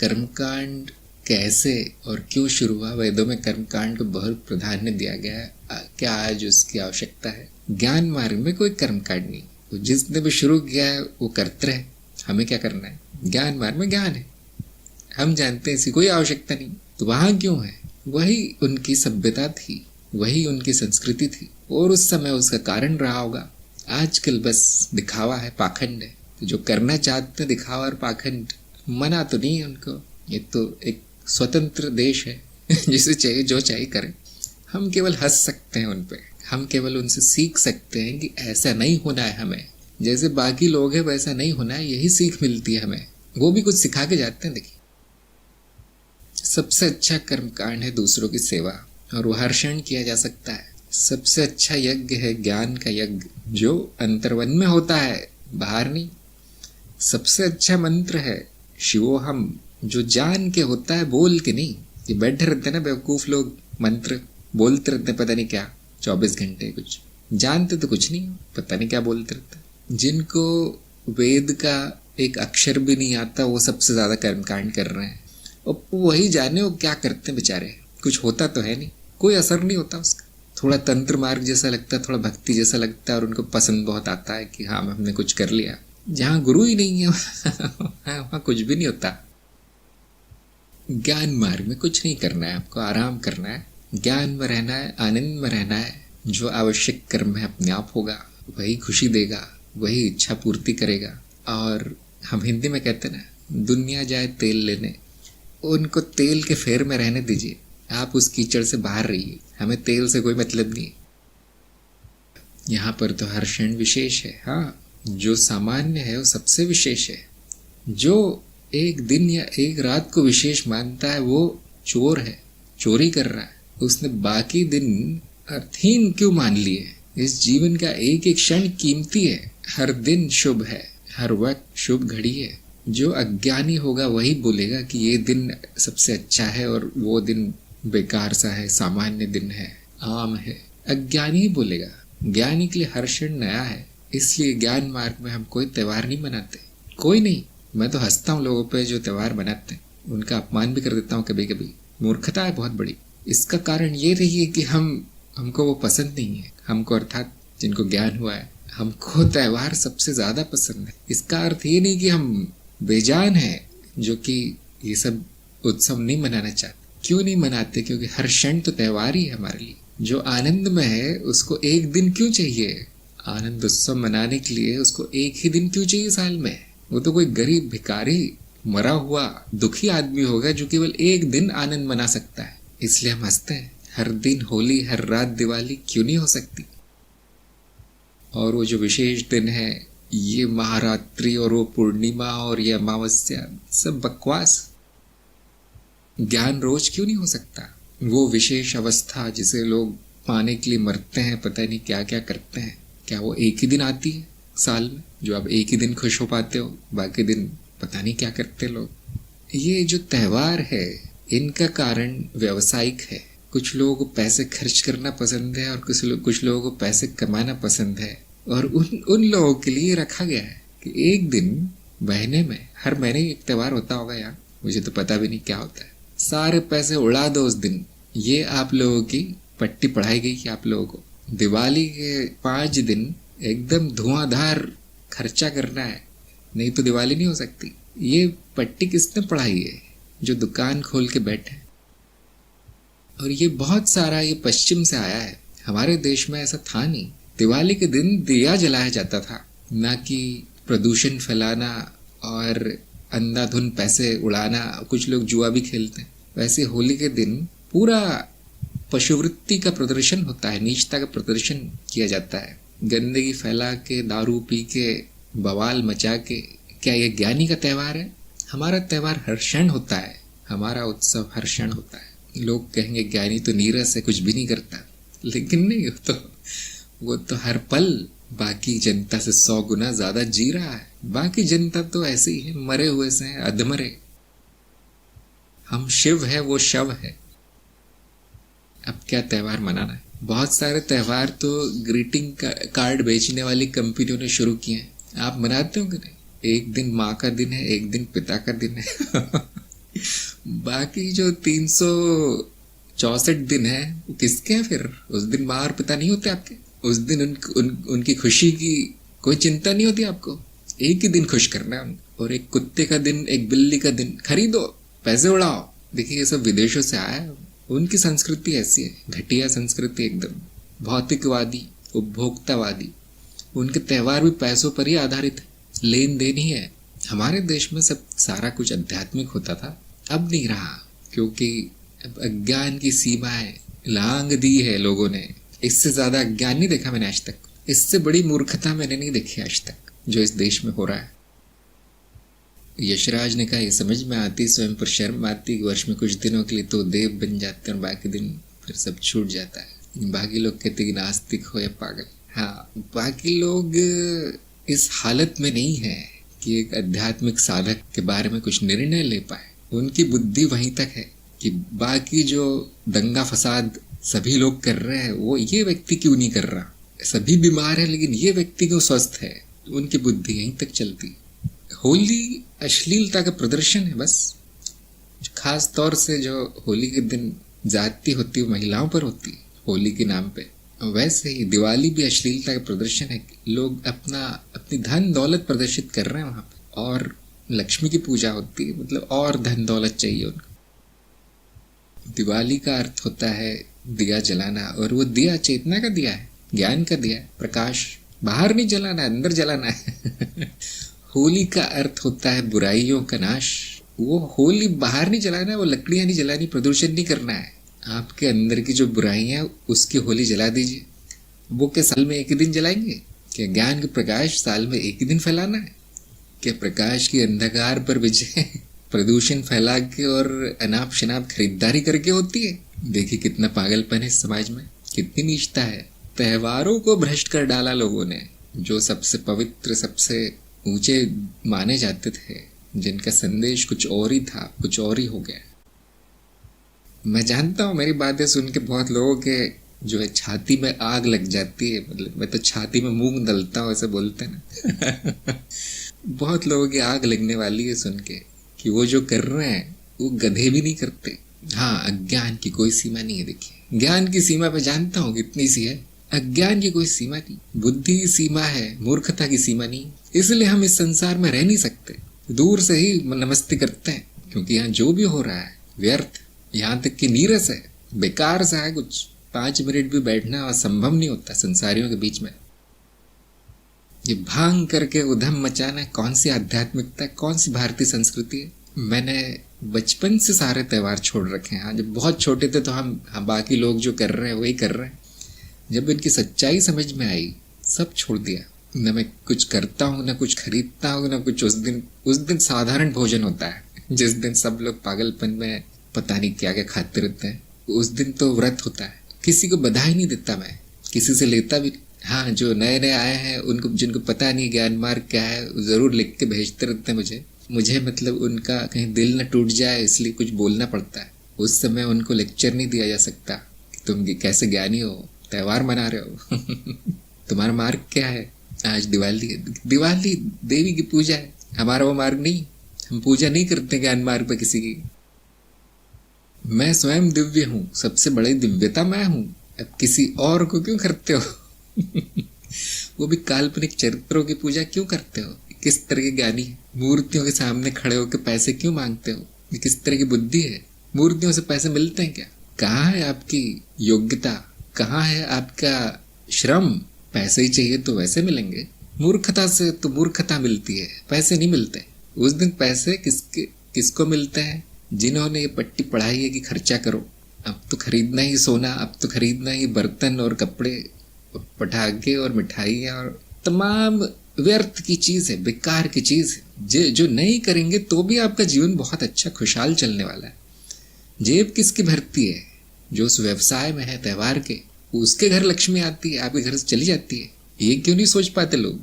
कर्मकांड कैसे और क्यों शुरू हुआ? वेदों में कर्मकांड को बहुत प्राधान्य दिया गया है। क्या आज उसकी आवश्यकता है? ज्ञान मार्ग में कोई कर्मकांड नहीं, तो जिसने भी शुरू किया है वो करते रहे, हमें क्या करना है? ज्ञान मार्ग में ज्ञान है, हम जानते हैं, इसकी कोई आवश्यकता नहीं। तो वहां क्यों है? वही उनकी सभ्यता थी, वही उनकी संस्कृति थी, और उस समय उसका कारण रहा होगा। आजकल बस दिखावा है, पाखंड है। तो जो करना चाहते हैं दिखावा और पाखंड, मना तो नहीं है उनको। ये तो एक स्वतंत्र देश है जिसे चाहिए जो चाहिए करे। हम केवल हंस सकते हैं उन पे, हम केवल उनसे सीख सकते हैं कि ऐसा नहीं होना है, हमें जैसे बाकी लोग हैं वैसा नहीं होना है, यही सीख मिलती है हमें। वो भी कुछ सिखा के जाते हैं। देखिए, सबसे अच्छा कर्मकांड है दूसरों की सेवा, और वो हर क्षण किया जा सकता है। सबसे अच्छा यज्ञ है ज्ञान का यज्ञ, जो अंतर्वन में होता है, बाहर नहीं। सबसे अच्छा मंत्र है शिवोहम, जो जान के होता है, बोल के नहीं। ये बैठे रहते ना बेवकूफ लोग, मंत्र बोलते रहते पता नहीं क्या 24 घंटे, कुछ जानते तो कुछ नहीं, पता नहीं क्या बोलते रहते। जिनको वेद का एक अक्षर भी नहीं आता, वो सबसे ज्यादा कर्मकांड कर रहे हैं। और वही जाने वो क्या करते हैं बेचारे, कुछ होता तो है नहीं, कोई असर नहीं होता उसका। थोड़ा तंत्र मार्ग जैसा लगता है, थोड़ा भक्ति जैसा लगता है, और उनको पसंद बहुत आता है कि हाँ हमने कुछ कर लिया। जहाँ गुरु ही नहीं है वहाँ कुछ भी नहीं होता। ज्ञान मार्ग में कुछ नहीं करना है, आपको आराम करना है, ज्ञान में रहना है, आनंद में रहना है। जो आवश्यक कर्म है अपने आप होगा, वही खुशी देगा, वही इच्छा पूर्ति करेगा। और हम हिंदी में कहते हैं ना, दुनिया जाए तेल लेने, उनको तेल के फेर में रहने दीजिए, आप उस कीचड़ से बाहर रहिए, हमें तेल से कोई मतलब नहीं। यहाँ पर तो हर क्षण विशेष है। हाँ, जो सामान्य है वो सबसे विशेष है। जो एक दिन या एक रात को विशेष मानता है वो चोर है, चोरी कर रहा है। उसने बाकी दिन अर्थहीन क्यों मान लिए? इस जीवन का एक एक क्षण कीमती है, हर दिन शुभ है, हर वक्त शुभ घड़ी है। जो अज्ञानी होगा वही बोलेगा कि ये दिन सबसे अच्छा है और वो दिन बेकार सा है, सामान्य दिन है, आम है। अज्ञानी ही बोलेगा। ज्ञानी के लिए हर क्षण नया है। इसलिए ज्ञान मार्ग में हम कोई त्योहार नहीं मनाते, कोई नहीं। मैं तो हंसता हूँ लोगों पे जो त्योहार मनाते हैं, उनका अपमान भी कर देता हूँ कभी कभी। मूर्खता है बहुत बड़ी। इसका कारण ये रही है कि हमको वो पसंद नहीं है। हमको अर्थात जिनको ज्ञान हुआ है, हमको त्योहार सबसे ज्यादा पसंद है। इसका अर्थ ये नहीं कि हम बेजान हैं जो कि ये सब उत्सव नहीं मनाना चाहते। क्यों नहीं मनाते? क्योंकि हर क्षण तो त्योहार ही है हमारे लिए। जो आनंद में है उसको एक दिन क्यों चाहिए? आनंद उत्सव मनाने के लिए उसको एक ही दिन क्यों चाहिए साल में? वो तो कोई गरीब भिखारी, मरा हुआ दुखी आदमी होगा जो केवल एक दिन आनंद मना सकता है। इसलिए हम हंसते हैं। हर दिन होली, हर रात दिवाली क्यों नहीं हो सकती? और वो जो विशेष दिन है, ये महारात्रि और वो पूर्णिमा और ये अमावस्या, सब बकवास। ज्ञान रोज क्यों नहीं हो सकता? वो विशेष अवस्था जिसे लोग पाने के लिए मरते हैं, पता नहीं क्या क्या करते हैं, क्या वो एक ही दिन आती है साल में जो आप एक ही दिन खुश हो पाते हो? बाकी दिन पता नहीं क्या करते लोग। ये जो त्योहार है इनका कारण व्यवसायिक है। कुछ लोगों को पैसे खर्च करना पसंद है और कुछ लोगों को पैसे कमाना पसंद है। और उन लोगों के लिए रखा गया है कि एक दिन महीने में, हर महीने एक त्योहार होता होगा यार, मुझे तो पता भी नहीं क्या होता है। सारे पैसे उड़ा दो उस दिन। ये आप लोगों की पट्टी पढ़ाई गई कि आप लोगों को दिवाली के 5 दिन एकदम धुआंधार खर्चा करना है, नहीं तो दिवाली नहीं हो सकती। ये पट्टी किसने पढ़ाई है? जो दुकान खोल के बैठे। और ये बहुत सारा ये पश्चिम से आया है। हमारे देश में ऐसा था नहीं। दिवाली के दिन दिया जलाया जाता था, ना कि प्रदूषण फैलाना और अंधाधुन पैसे उड़ाना। कुछ लोग जुआ भी खेलते हैं। वैसे होली के दिन पूरा पशुवृत्ति का प्रदर्शन होता है, नीचता का प्रदर्शन किया जाता है, गंदगी फैला के, दारू पी के, बवाल मचा के। क्या ये ज्ञानी का त्योहार है? हमारा त्योहार हर क्षण होता है, हमारा उत्सव हर क्षण होता है। लोग कहेंगे ज्ञानी तो नीरस है, कुछ भी नहीं करता, लेकिन नहीं, वो तो हर पल बाकी जनता से 100 गुना ज्यादा जी रहा है। बाकी जनता तो ऐसे ही है, मरे हुए से है, अधमरे। हम शिव है, वो शव है। अब क्या त्योहार मनाना है? बहुत सारे त्योहार तो ग्रीटिंग कार्ड बेचने वाली कंपनियों ने शुरू किए हैं। आप मनाते हो कि नहीं? एक दिन माँ का दिन है, एक दिन पिता का दिन है बाकी जो 364 दिन है वो किसके हैं फिर? उस दिन माँ और पिता नहीं होते आपके? उस दिन उनकी खुशी की कोई चिंता नहीं होती आपको? एक ही दिन खुश करना है उनको, और एक कुत्ते का दिन, एक बिल्ली का दिन खरीदो, पैसे उड़ाओ। देखिए ये सब विदेशों से आया है। उनकी संस्कृति ऐसी है, घटिया संस्कृति, एकदम भौतिकवादी, उपभोक्तावादी। उनके त्योहार भी पैसों पर ही आधारित है, लेन देन ही है। हमारे देश में सब सारा कुछ आध्यात्मिक होता था, अब नहीं रहा, क्योंकि अब अज्ञान की सीमाएं लांघ दी है लोगों ने। इससे ज्यादा अज्ञान नहीं देखा मैंने आज तक, इससे बड़ी मूर्खता मैंने नहीं देखी आज तक जो इस देश में हो रहा है। यशराज ने कहा ये समझ में आती, स्वयं पर शर्म आती। वर्ष में कुछ दिनों के लिए तो देव बन जाते हैं और बाकी दिन फिर सब छूट जाता है। बाकी लोग कहते कि नास्तिक हो या पागल। हाँ, बाकी लोग इस हालत में नहीं है कि एक आध्यात्मिक साधक के बारे में कुछ निर्णय ले पाए। उनकी बुद्धि वहीं तक है कि बाकी जो दंगा फसाद सभी लोग कर रहे हैं वो ये व्यक्ति क्यों नहीं कर रहा। सभी बीमार है लेकिन ये व्यक्ति क्यों स्वस्थ है। उनकी बुद्धि यहीं तक चलती। होली अश्लीलता का प्रदर्शन है बस। खास तौर से जो होली के दिन जाति होती है महिलाओं पर होती है होली के नाम पे। वैसे ही दिवाली भी अश्लीलता का प्रदर्शन है। लोग अपनी धन दौलत प्रदर्शित कर रहे हैं वहां पे, और लक्ष्मी की पूजा होती है, मतलब और धन दौलत चाहिए उनको। दिवाली का अर्थ होता है दिया जलाना, और वो दिया चेतना का दिया है, ज्ञान का दिया है, प्रकाश। बाहर नहीं जलाना है, अंदर जलाना है। होली का अर्थ होता है बुराइयों का नाश। वो होली बाहर नहीं जलाना है, वो लकड़ियां नहीं जलानी, प्रदूषण नहीं करना है। आपके अंदर की जो बुराइयां उसकी होली जला दीजिए। वो क्या साल में एक ही दिन जलाएंगे? क्या ज्ञान के प्रकाश साल में एक ही दिन फैलाना है? क्या प्रकाश की अंधकार पर विजय प्रदूषण फैला के और अनाप शनाप खरीदारी करके होती है? देखिए कितना पागलपन है इस समाज में, कितनी नीचता है। त्योहारों को भ्रष्ट कर डाला लोगों ने, जो सबसे पवित्र, सबसे ऊंचे माने जाते थे, जिनका संदेश कुछ और ही था, कुछ और ही हो गया। मैं जानता हूँ मेरी बातें सुन के बहुत लोगों के जो है छाती में आग लग जाती है। मतलब मैं तो छाती में मूंग दलता हूँ ऐसे बोलते हैं ना। बहुत लोगों की आग लगने वाली है सुन के कि वो जो कर रहे हैं वो गधे भी नहीं करते। हाँ, अज्ञान की कोई सीमा नहीं है। देखिए ज्ञान की सीमा पे जानता हूँ कितनी सी है, अज्ञान की कोई सीमा नहीं। बुद्धि की सीमा है, मूर्खता की सीमा नहीं। इसलिए हम इस संसार में रह नहीं सकते, दूर से ही नमस्ते करते हैं, क्योंकि यहाँ जो भी हो रहा है व्यर्थ, यहाँ तक कि नीरस है, बेकार सा है। कुछ 5 मिनट भी बैठना असंभव नहीं होता संसारियों के बीच में। ये भांग करके उधम मचाना कौन सी आध्यात्मिकता, कौन सी भारतीय संस्कृति है? मैंने बचपन से सारे त्योहार छोड़ रखे हैं। जब बहुत छोटे थे तो हम बाकी लोग जो कर रहे हैं वही कर रहे हैं। जब इनकी सच्चाई समझ में आई सब छोड़ दिया। न मैं कुछ करता हूँ, न कुछ खरीदता हूँ, न कुछ। उस दिन साधारण भोजन होता है, जिस दिन सब लोग पागलपन में पता नहीं क्या क्या खाते रहते हैं। उस दिन तो व्रत होता है। किसी को बधाई नहीं देता मैं, किसी से लेता भी। हाँ, जो नए नए आए हैं उनको, जिनको पता नहीं ज्ञान मार्ग क्या है, जरूर लिख के भेजते रहते हैं मुझे मतलब उनका कहीं दिल न टूट जाए इसलिए कुछ बोलना पड़ता है। उस समय उनको लेक्चर नहीं दिया जा सकता कि तुम कैसे ज्ञानी हो, त्योहार मना रहे हो। तुम्हारा मार्ग क्या है? आज दिवाली है, दिवाली देवी की पूजा है, हमारा वो मार्ग नहीं। हम पूजा नहीं करते ज्ञान मार्ग पे किसी की। मैं स्वयं दिव्य हूँ, सबसे बड़ी दिव्यता मैं हूँ। अब किसी और को क्यों करते हो? वो भी काल्पनिक चरित्रों की पूजा क्यों करते हो? किस तरह के ज्ञानी है? मूर्तियों के सामने खड़े होकर पैसे क्यों मांगते हो? ये किस तरह की बुद्धि है? मूर्तियों से पैसे मिलते हैं क्या? कहाँ है आपकी योग्यता? कहाँ है आपका श्रम? पैसे ही चाहिए तो वैसे मिलेंगे। मूर्खता से तो मूर्खता मिलती है, पैसे नहीं मिलते। उस दिन पैसे किसको मिलते हैं? जिन्होंने ये पट्टी पढ़ाई है कि खर्चा करो, अब तो खरीदना ही सोना, अब तो खरीदना ही बर्तन और कपड़े, पटाखे और मिठाइयाँ और तमाम व्यर्थ की चीज है, बेकार की चीज है। जो नहीं करेंगे तो भी आपका जीवन बहुत अच्छा खुशहाल चलने वाला है। जेब किसकी भरती है? जो उस व्यवसाय में है त्योहार के, उसके घर लक्ष्मी आती है, आपके घर से चली जाती है। ये क्यों नहीं सोच पाते लोग?